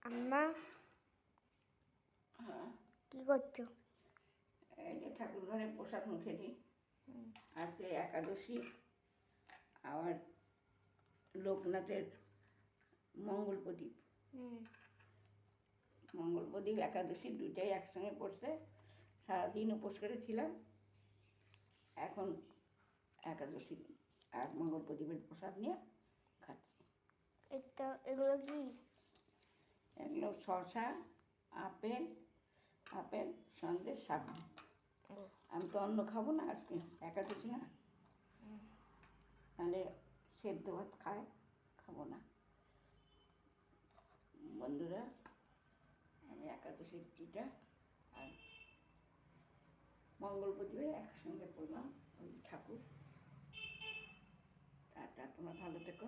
আম্মা হ্যাঁ, কি করছো? এই যে ঠাকুর ঘরে প্রসাদ মুখে দিই। আজকে একাদশী, আবার লোকনাথের মঙ্গল প্রদীপ। মঙ্গল প্রদীপ একাদশী দুইটাই একসঙ্গে পড়ছে। সারাদিন উপোস করেছিলাম, এখন একাদশী আর মঙ্গল প্রদীপের প্রসাদ নিয়ে খাচ্ছি। এগুলো কি? এগুলো শসা, আপেল, সন্দেশ, সাবু। আমি তো অন্ন খাবো না আজকে, একাদশী না, তাহলে সেদ্ধ ভাত খাবো না। বন্ধুরা, আমি একাদশীর টিটা আর মঙ্গল প্রদীপের একসঙ্গে করলাম। ওই ঠাকুর, টাটা, তোমরা ভালো থেকো।